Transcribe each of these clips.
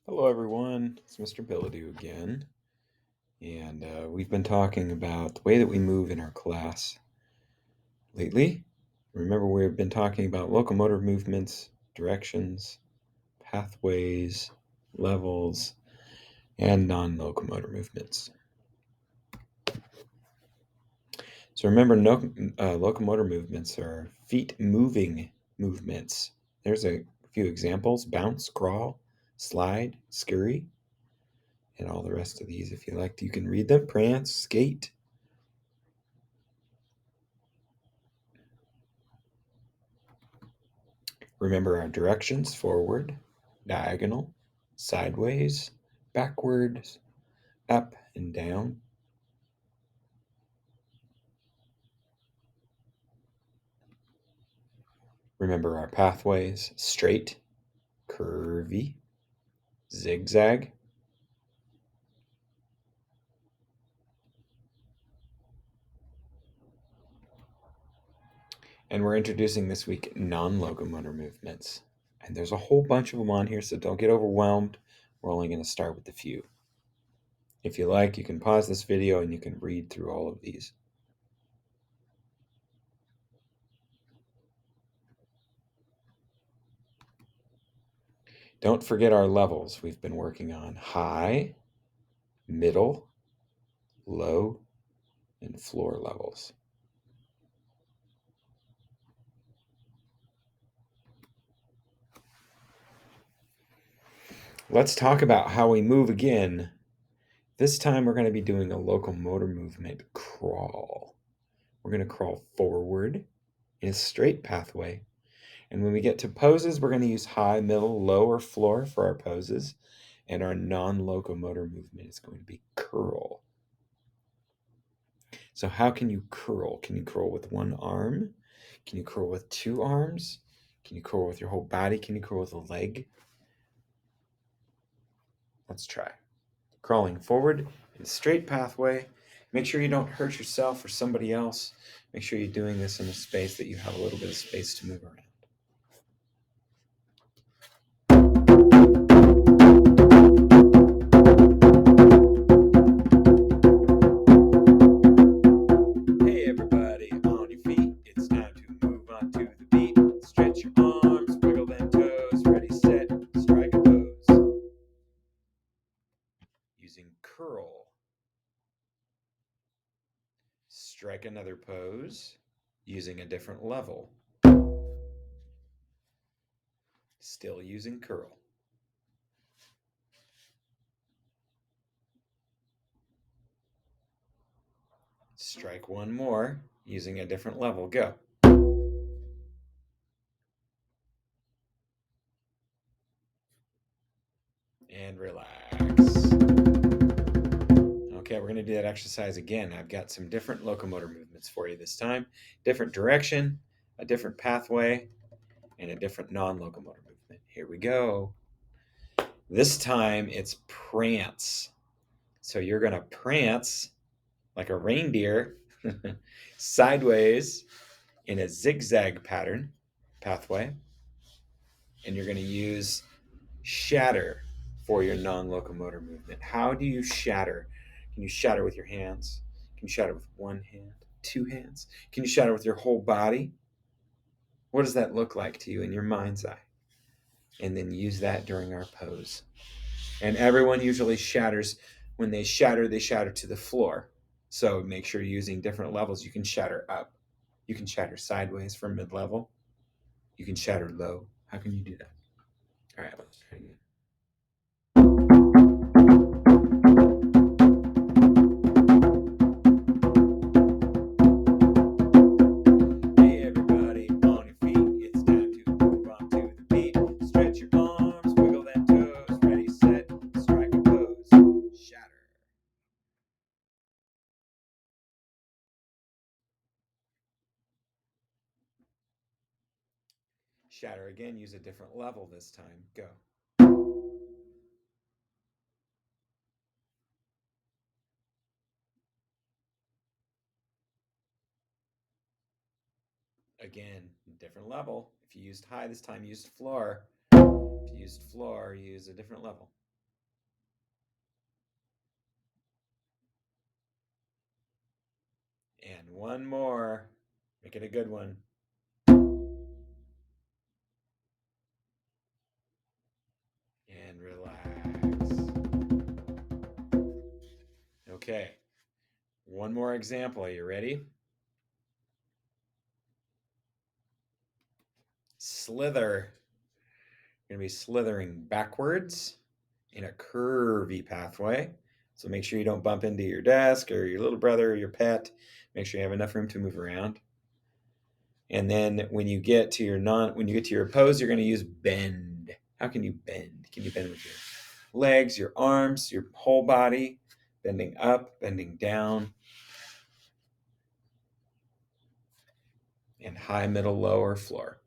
Hello, everyone. It's Mr. Billadu again, and we've been talking about the way that we move in our class lately. Remember, we've been talking about locomotor movements, directions, pathways, levels, and non-locomotor movements. So remember, locomotor movements are feet-moving movements. There's a few examples: bounce, crawl, slide, scurry, and all the rest of these. If you like, you can read them: prance, skate. Remember our directions: forward, diagonal, sideways, backwards, up and down. Remember our pathways: straight, curvy, zigzag. And we're introducing this week non-locomotor movements. And there's a whole bunch of them on here, so don't get overwhelmed. We're only going to start with a few. If you like, you can pause this video and you can read through all of these. Don't forget our levels we've been working on: high, middle, low, and floor levels. Let's talk about how we move again. This time we're going to be doing a locomotor movement crawl. We're going to crawl forward in a straight pathway. And when we get to poses, we're going to use high, middle, low, or floor for our poses. And our non-locomotor movement is going to be curl. So how can you curl? Can you curl with one arm? Can you curl with two arms? Can you curl with your whole body? Can you curl with a leg? Let's try. Crawling forward in a straight pathway. Make sure you don't hurt yourself or somebody else. Make sure you're doing this in a space that you have a little bit of space to move around. Hey everybody, on your feet. It's time to move on to the beat. Stretch your arms, wiggle them toes. Ready, set, strike a pose. Using curl. Strike another pose using a different level. Still using curl. Strike one more using a different level. Go. And relax. Okay, we're going to do that exercise again. I've got some different locomotor movements for you this time. Different direction, a different pathway, and a different non-locomotor movement. Here we go. This time it's prance. So you're going to prance like a reindeer sideways in a zigzag pathway. And you're going to use shatter for your non-locomotor movement. How do you shatter? Can you shatter with your hands? Can you shatter with one hand, two hands? Can you shatter with your whole body? What does that look like to you in your mind's eye? And then use that during our pose. And everyone usually shatters. When they shatter to the floor. So make sure you're using different levels. You can shatter up. You can shatter sideways from mid-level. You can shatter low. How can you do that? All right, let's try again. Hey everybody, on your feet. It's time to move on to the beat. Stretch your arms, wiggle them toes. Ready, set, strike a pose. Shatter. Shatter again. Use a different level this time. Go. Again, different level. If you used high this time, use floor. If you used floor, use a different level. And one more. Make it a good one. And relax. Okay. One more example. Are you ready? Slither. You're going to be slithering backwards in a curvy pathway. So make sure you don't bump into your desk or your little brother or your pet. Make sure you have enough room to move around. And then when you get to your pose, you're going to use bend. How can you bend? Can you bend with your legs, your arms, your whole body, bending up, bending down, and high, middle, lower floor.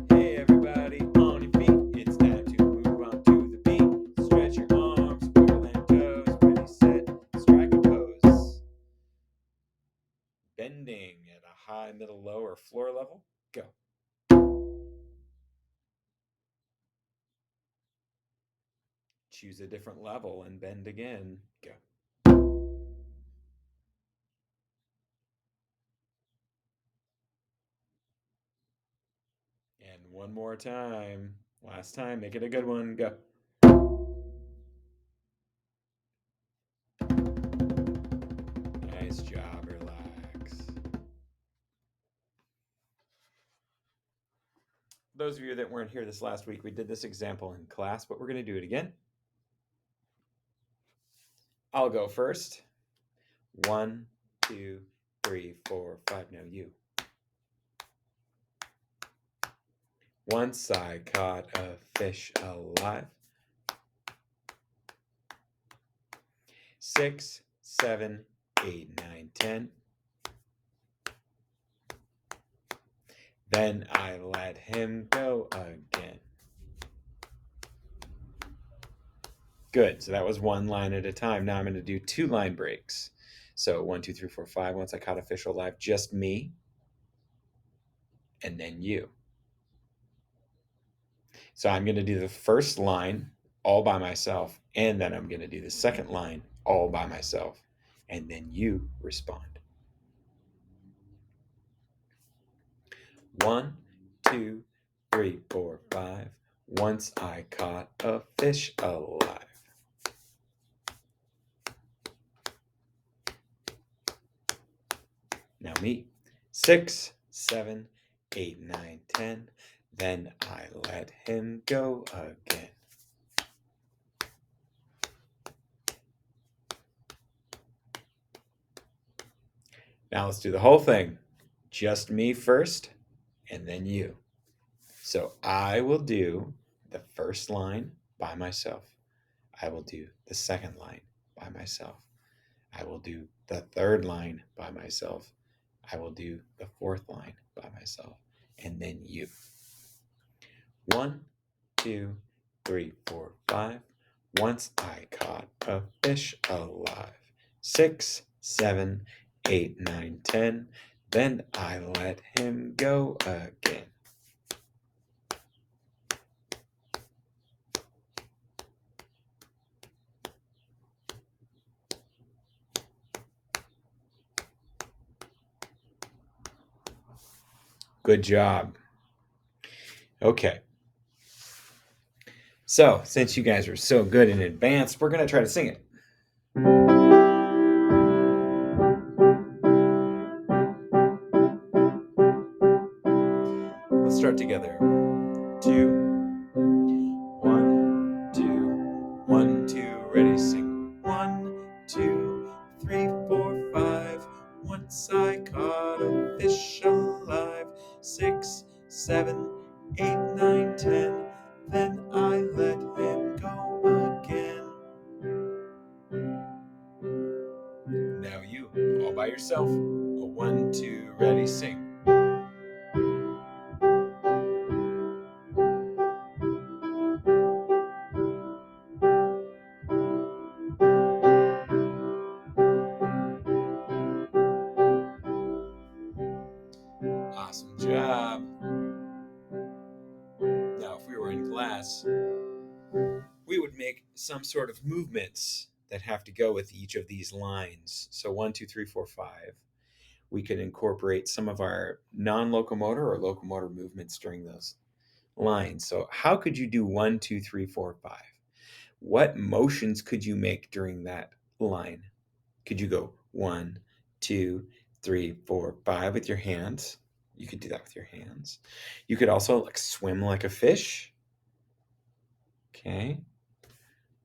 Hey everybody, on your feet. It's time to move on to the beat. Stretch your arms, wiggle and toes. Ready, set, strike a pose. Bending at a high, middle, low, or floor level. Go. Choose a different level and bend again. Go. And one more time. Last time, make it a good one. Go. Nice job. Relax. Those of you that weren't here this last week, we did this example in class, but we're going to do it again. I'll go first. 1, 2, 3, 4, 5. Now you. Once I caught a fish alive. 6, 7, 8, 9, 10. Then I let him go again. Good. So that was one line at a time. Now I'm going to do 2 line breaks. So 1, 2, 3, 4, 5. Once I caught a fish alive, just me, and then you. So I'm going to do the first line all by myself, and then I'm going to do the second line all by myself, and then you respond. 1, 2, 3, 4, 5. Once I caught a fish alive. Now me. 6, 7, 8, 9, 10. Then I let him go again. Now let's do the whole thing. Just me first, and then you. So I will do the first line by myself. I will do the second line by myself. I will do the third line by myself. I will do the fourth line by myself. And then you. 1, 2, 3, 4, 5. Once I caught a fish alive. 6, 7, 8, 9, 10. Then I let him go again. Good job. Okay. So, since you guys are so good in advance, we're going to try to sing it. Let's start together. 2, 1, 2, 1, 2, ready, sing. 1, 2, 3, 4, 5. Once I caught a fish alive. 6, 7, 8, 9, 10. Then I let him go again. Now you, all by yourself. A 1, 2, ready, sing. Awesome job. Now, if we were in class, we would make some sort of movements that have to go with each of these lines. So 1, 2, 3, 4, 5. We could incorporate some of our non-locomotor or locomotor movements during those lines. So how could you do 1, 2, 3, 4, 5? What motions could you make during that line? Could you go 1, 2, 3, 4, 5 with your hands? You could do that with your hands. You could also like swim like a fish. Okay.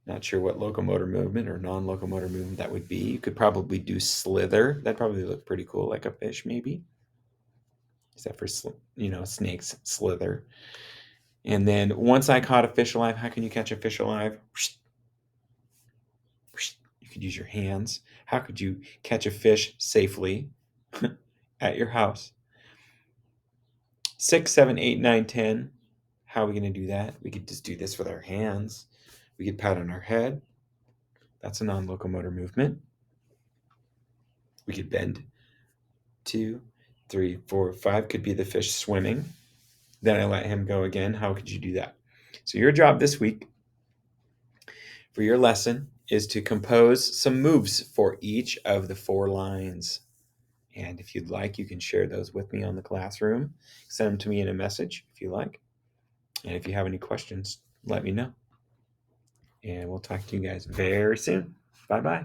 Not sure what locomotor movement or non-locomotor movement that would be. You could probably do slither. That'd probably look pretty cool, like a fish, maybe. Except for snakes slither. And then once I caught a fish alive, how can you catch a fish alive? You could use your hands. How could you catch a fish safely at your house? 6, 7, 8, 9, 10. How are we going to do that? We could just do this with our hands. We could pat on our head. That's a non-locomotor movement. We could bend. 2, 3, 4, 5 could be the fish swimming. Then I let him go again. How could you do that? So your job this week for your lesson is to compose some moves for each of the 4 lines. And if you'd like, you can share those with me on the classroom. Send them to me in a message if you like. And if you have any questions, let me know. And we'll talk to you guys very soon. Bye-bye.